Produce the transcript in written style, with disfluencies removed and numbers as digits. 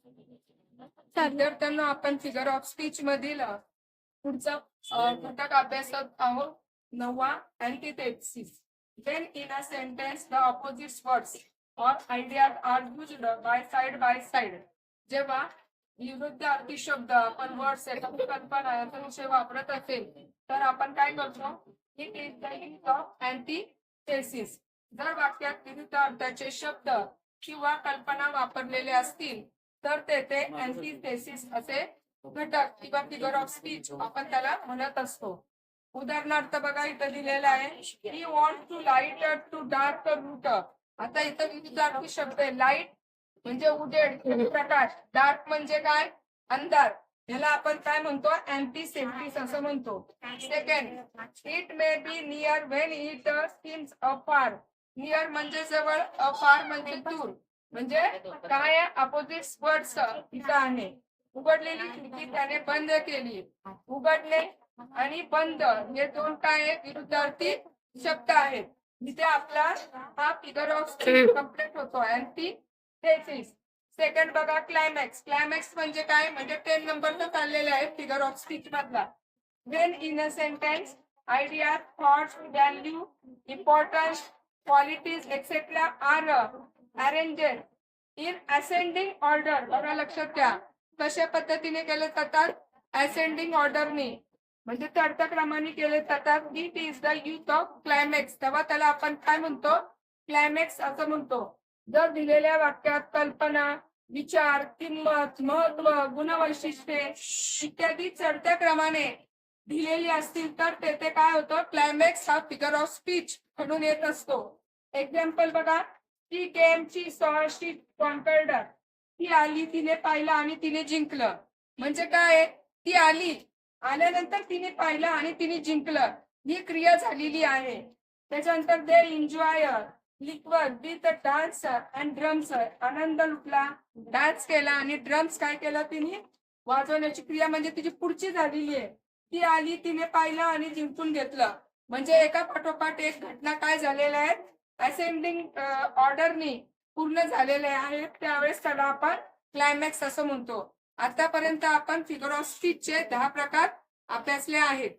विद्यार्थ्यांना आपण figure of speech मधील पुढचा घटक अभ्यासत आहोत. 9वा अँटिथेसिस. When in a sentence the opposite words or ideas are used by side. जेव्हा विरुद्ध अर्थी शब्द आपण वर्ड्स एखादी कल्पना याचा विषय वापरत असेल तर आपण काय करतो? It is the use of antithesis. जर वाक्यात विरुद्ध अर्थाचे शब्द किंवा कल्पना वापरलेले असतील तर तेथे अँटिथेसिस असे घटक किंवा फिगर ऑफ स्पीच आपण त्याला म्हणत असतो. उदाहरणार्थ बघा इथं दिलेलं आहे, he want to light to dark route. आता इथं विरुद्धार्थी शब्द आहे. लाईट म्हणजे उजेड, प्रकाश. डार्क म्हणजे काय? अंधार. ह्याला आपण काय म्हणतो? अँटिथेसिस असं म्हणतो. Second, it may be near when it seems अफार. नियर म्हणजे जवळ, अफार म्हणजे दूर. म्हणजे काय? अपोजिट वर्ड्स इथं आहे. उघडलेली खिडकी त्याने बंद केली. उघडणे आणि बंद हे दोन काय आहेत? विरुद्धार्थी शब्द आहेत. इथे आपला हा फिगर ऑफ स्पीच कंप्लीट होतो. अँटिथेसिस. सेकंड बघा, क्लायमॅक्स. क्लायमॅक्स म्हणजे काय? म्हणजे 10 नंबरचा चाललेला आहे फिगर ऑफ स्पीच मधला. When in a sentence ideas, thoughts, value, importance, qualities, etc. are arranged in ascending order. बघा लक्षात घ्या कशा पद्धतीने केले जातात? असेंडिंग ऑर्डरने म्हणजे चढत्या क्रमाने केले जातात. It is the use of climax. तेव्हा त्याला आपण काय म्हणतो? क्लायमॅक्स असं म्हणतो. जर दिलेल्या वाक्यात कल्पना, विचार, किंमत, महत्व, गुणवैशिष्ट्ये इत्यादी चढत्या क्रमाने दिलेली असतील तर तेथे काय होतं? क्लायमॅक्स हा फिगर ऑफ स्पीच म्हणून येत असतो. एक्झाम्पल बघा, ती गेमची शी कॉन्कर्ड. ती आली, तिने पाहिलं आणि तिने जिंकलं. म्हणजे काय? ती आली, आल्यानंतर तिने पाहिलं आणि तिने जिंकलं, ही क्रिया झालेली आहे. त्याच्यानंतर they enjoy liquor with dance and drums. आनंद लुटला, डान्स केला आणि ड्रम्स काय केलं? तिने वाजवण्याची क्रिया म्हणजे तिची पुढची झालेली आहे. ती आली, तिने पाहिलं आणि जिंकून घेतलं. म्हणजे एका पाठोपाठ एक घटना काय झालेल्या आहेत? असेंडिंग ऑर्डरनी पूर्ण झालेले आहेत. त्यावेळेस त्याला आपण क्लायमॅक्स असं म्हणतो. आतापर्यंत आपण फिगर ऑफ स्पीचचे 10 प्रकार अभ्यासले आहेत.